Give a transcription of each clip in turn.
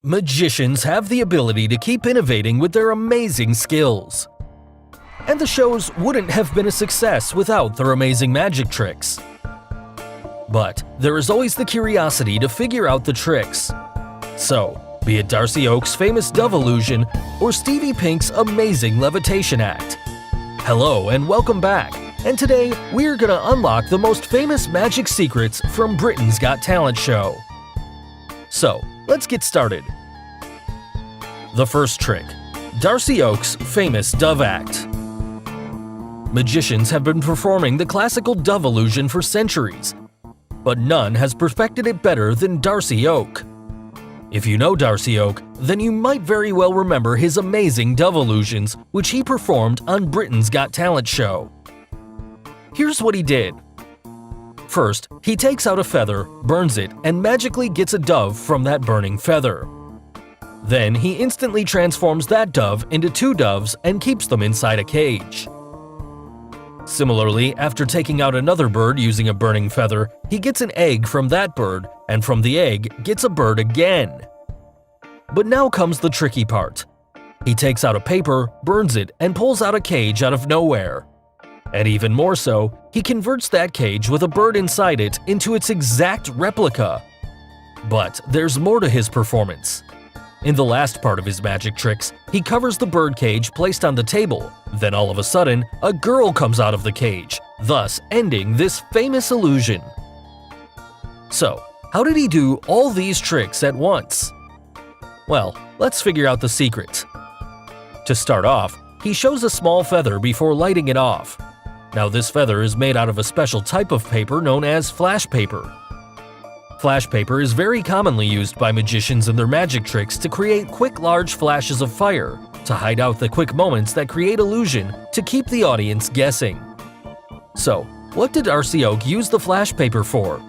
Magicians have the ability to keep innovating with their amazing skills. And the shows wouldn't have been a success without their amazing magic tricks. But there is always the curiosity to figure out the tricks. So, be it Darcy Oak's famous dove illusion or Stevie Pink's amazing levitation act. Hello and welcome back, and today we're gonna unlock the most famous magic secrets from Britain's Got Talent show. So, let's get started. The first trick: Darcy Oak's famous dove act. Magicians have been performing the classical dove illusion for centuries, but none has perfected it better than Darcy Oak. If you know Darcy Oak, then you might very well remember his amazing dove illusions which he performed on Britain's Got Talent show. Here's what he did. First, he takes out a feather, burns it, and magically gets a dove from that burning feather. Then he instantly transforms that dove into two doves and keeps them inside a cage. Similarly, after taking out another bird using a burning feather, he gets an egg from that bird, and from the egg gets a bird again. But now comes the tricky part. He takes out a paper, burns it, and pulls out a cage out of nowhere. And even more so, he converts that cage with a bird inside it into its exact replica. But there's more to his performance. In the last part of his magic tricks, he covers the bird cage placed on the table. Then all of a sudden, a girl comes out of the cage, thus ending this famous illusion. So, how did he do all these tricks at once? Well, let's figure out the secret. To start off, he shows a small feather before lighting it off. Now this feather is made out of a special type of paper known as flash paper. Flash paper is very commonly used by magicians in their magic tricks to create quick large flashes of fire, to hide out the quick moments that create illusion to keep the audience guessing. So, what did Darcy Oak use the flash paper for?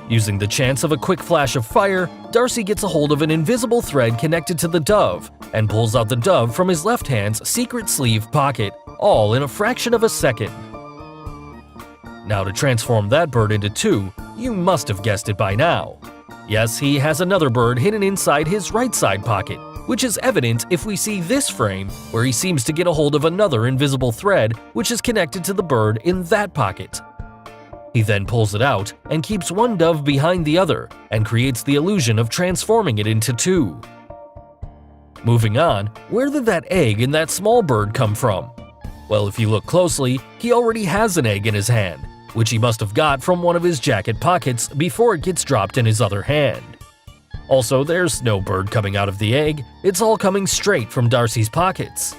Using the chance of a quick flash of fire, Darcy gets a hold of an invisible thread connected to the dove and pulls out the dove from his left hand's secret sleeve pocket, all in a fraction of a second. Now to transform that bird into two, you must have guessed it by now. Yes, he has another bird hidden inside his right side pocket, which is evident if we see this frame where he seems to get a hold of another invisible thread which is connected to the bird in that pocket. He then pulls it out and keeps one dove behind the other and creates the illusion of transforming it into two. Moving on, where did that egg in that small bird come from? Well, if you look closely, he already has an egg in his hand, which he must have got from one of his jacket pockets before it gets dropped in his other hand. Also, there's no bird coming out of the egg, it's all coming straight from Darcy's pockets.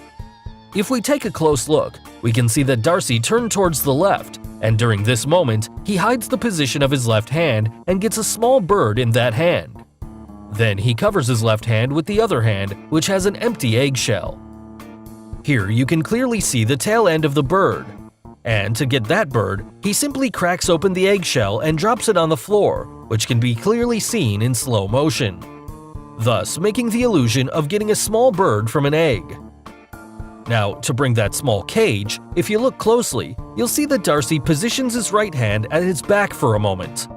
If we take a close look, we can see that Darcy turned towards the left, and during this moment, he hides the position of his left hand and gets a small bird in that hand. Then he covers his left hand with the other hand, which has an empty eggshell. Here you can clearly see the tail end of the bird. And to get that bird, he simply cracks open the eggshell and drops it on the floor, which can be clearly seen in slow motion, thus making the illusion of getting a small bird from an egg. Now, to bring that small cage, if you look closely, you'll see that Darcy positions his right hand at his back for a moment.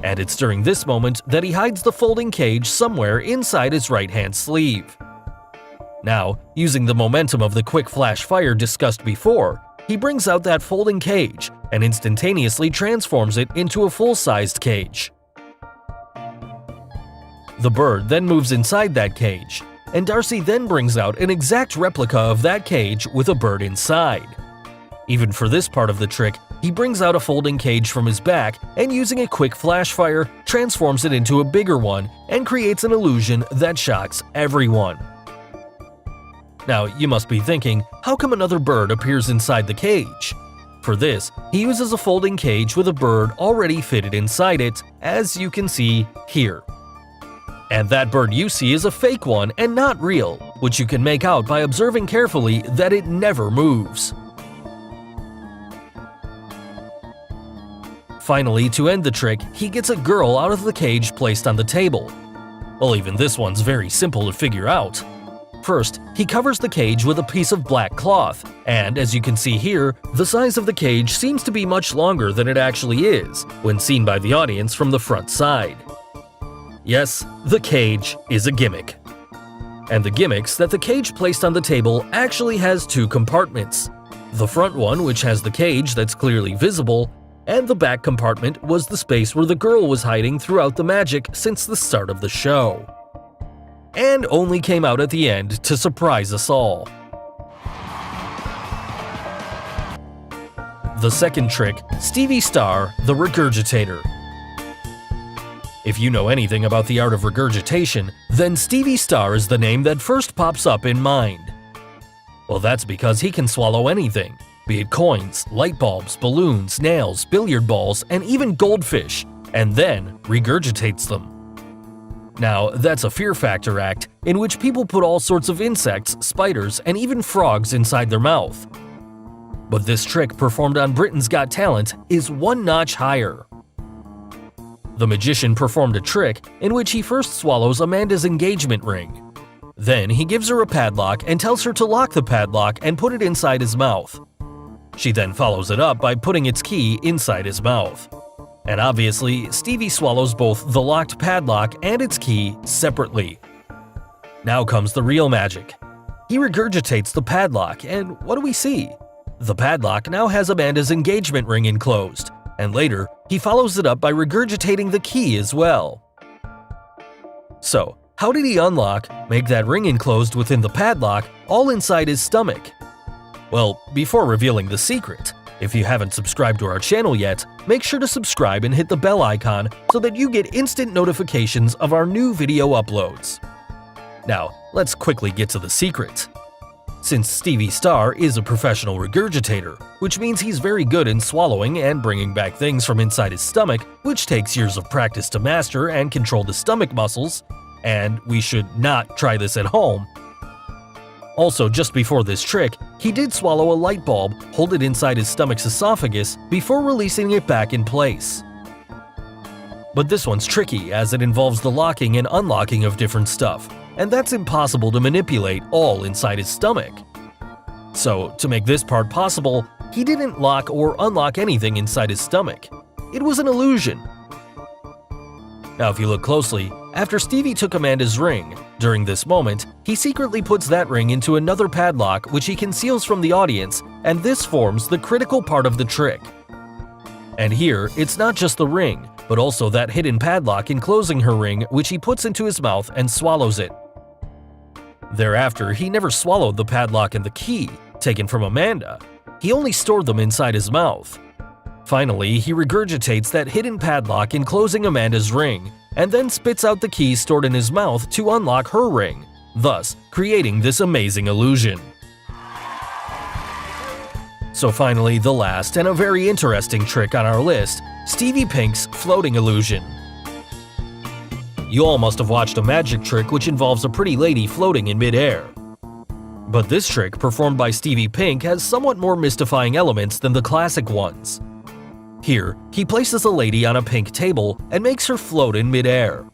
And it's during this moment that he hides the folding cage somewhere inside his right hand sleeve. Now, using the momentum of the quick flash fire discussed before, he brings out that folding cage and instantaneously transforms it into a full-sized cage. The bird then moves inside that cage, and Darcy then brings out an exact replica of that cage with a bird inside. Even for this part of the trick, he brings out a folding cage from his back and using a quick flash fire, transforms it into a bigger one and creates an illusion that shocks everyone. Now, you must be thinking, how come another bird appears inside the cage? For this, he uses a folding cage with a bird already fitted inside it, as you can see here. And that bird you see is a fake one and not real, which you can make out by observing carefully that it never moves. Finally, to end the trick, he gets a girl out of the cage placed on the table. Well, even this one's very simple to figure out. First, he covers the cage with a piece of black cloth, and as you can see here, the size of the cage seems to be much longer than it actually is when seen by the audience from the front side. Yes, the cage is a gimmick. And the gimmicks that the cage placed on the table actually has two compartments. The front one, which has the cage that's clearly visible, and the back compartment was the space where the girl was hiding throughout the magic since the start of the show. And only came out at the end to surprise us all. The second trick, Stevie Star, the Regurgitator. If you know anything about the art of regurgitation, then Stevie Star is the name that first pops up in mind. Well, that's because he can swallow anything, be it coins, light bulbs, balloons, nails, billiard balls, and even goldfish, and then regurgitates them. Now, that's a Fear Factor act in which people put all sorts of insects, spiders, and even frogs inside their mouth. But this trick performed on Britain's Got Talent is one notch higher. The magician performed a trick in which he first swallows Amanda's engagement ring. Then he gives her a padlock and tells her to lock the padlock and put it inside his mouth. She then follows it up by putting its key inside his mouth. And obviously, Stevie swallows both the locked padlock and its key separately. Now comes the real magic. He regurgitates the padlock, and what do we see? The padlock now has Amanda's engagement ring enclosed, and later, he follows it up by regurgitating the key as well. So, how did he make that ring enclosed within the padlock, all inside his stomach? Well, before revealing the secret, if you haven't subscribed to our channel yet, make sure to subscribe and hit the bell icon so that you get instant notifications of our new video uploads. Now, let's quickly get to the secret. Since Stevie Star is a professional regurgitator, which means he's very good in swallowing and bringing back things from inside his stomach, which takes years of practice to master and control the stomach muscles, and we should not try this at home. Also, just before this trick, he did swallow a light bulb, hold it inside his stomach's esophagus before releasing it back in place. But this one's tricky as it involves the locking and unlocking of different stuff, and that's impossible to manipulate all inside his stomach. So, to make this part possible, he didn't lock or unlock anything inside his stomach. It was an illusion. Now, if you look closely, after Stevie took Amanda's ring, during this moment, he secretly puts that ring into another padlock which he conceals from the audience, and this forms the critical part of the trick. And here, it's not just the ring, but also that hidden padlock enclosing her ring which he puts into his mouth and swallows it. Thereafter, he never swallowed the padlock and the key, taken from Amanda. He only stored them inside his mouth. Finally, he regurgitates that hidden padlock enclosing Amanda's ring, and then spits out the key stored in his mouth to unlock her ring, thus creating this amazing illusion. So finally, the last and a very interesting trick on our list, Stevie Pink's floating illusion. You all must have watched a magic trick which involves a pretty lady floating in midair. But this trick, performed by Stevie Pink, has somewhat more mystifying elements than the classic ones. Here, he places a lady on a pink table and makes her float in midair.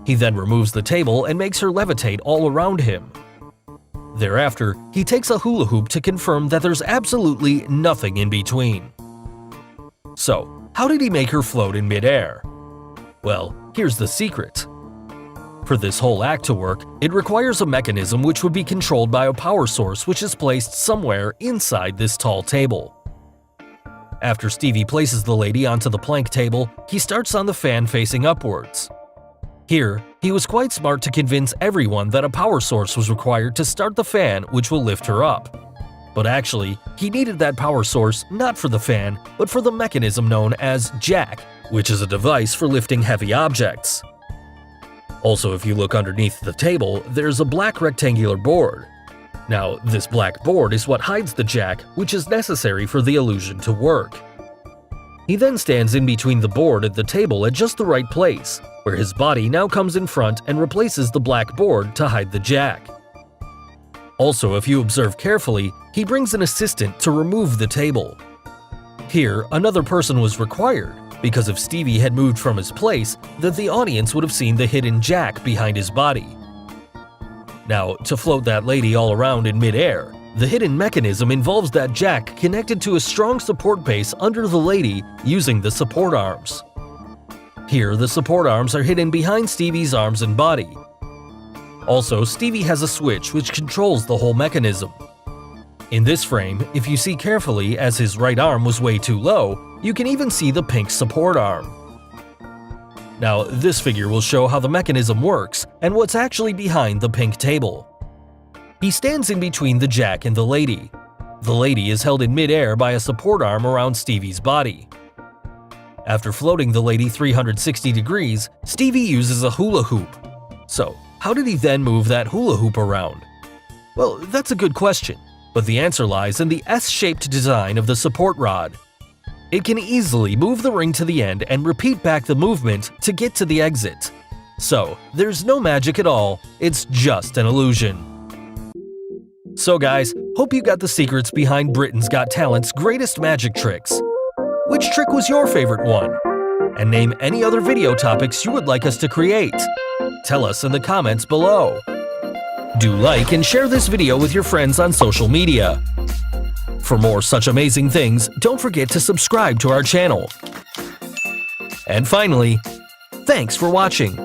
He then removes the table and makes her levitate all around him. Thereafter, he takes a hula hoop to confirm that there's absolutely nothing in between. So, how did he make her float in midair? Well, here's the secret. For this whole act to work, it requires a mechanism which would be controlled by a power source which is placed somewhere inside this tall table. After Stevie places the lady onto the plank table, he starts on the fan facing upwards. Here, he was quite smart to convince everyone that a power source was required to start the fan which will lift her up. But actually, he needed that power source not for the fan, but for the mechanism known as jack, which is a device for lifting heavy objects. Also, if you look underneath the table, there's a black rectangular board. Now, this black board is what hides the jack, which is necessary for the illusion to work. He then stands in between the board and the table at just the right place, where his body now comes in front and replaces the black board to hide the jack. Also, if you observe carefully, he brings an assistant to remove the table. Here, another person was required, because if Stevie had moved from his place, then the audience would have seen the hidden jack behind his body. Now, to float that lady all around in midair, the hidden mechanism involves that jack connected to a strong support base under the lady using the support arms. Here, the support arms are hidden behind Stevie's arms and body. Also, Stevie has a switch which controls the whole mechanism. In this frame, if you see carefully, as his right arm was way too low, you can even see the pink support arm. Now, this figure will show how the mechanism works and what's actually behind the pink table. He stands in between the jack and the lady. The lady is held in mid-air by a support arm around Stevie's body. After floating the lady 360 degrees, Stevie uses a hula hoop. So, how did he then move that hula hoop around? Well, that's a good question, but the answer lies in the S-shaped design of the support rod. It can easily move the ring to the end and repeat back the movement to get to the exit. So, there's no magic at all, it's just an illusion. So guys, hope you got the secrets behind Britain's Got Talent's greatest magic tricks. Which trick was your favorite one? And name any other video topics you would like us to create. Tell us in the comments below. Do like and share this video with your friends on social media. For more such amazing things, don't forget to subscribe to our channel. And finally, thanks for watching.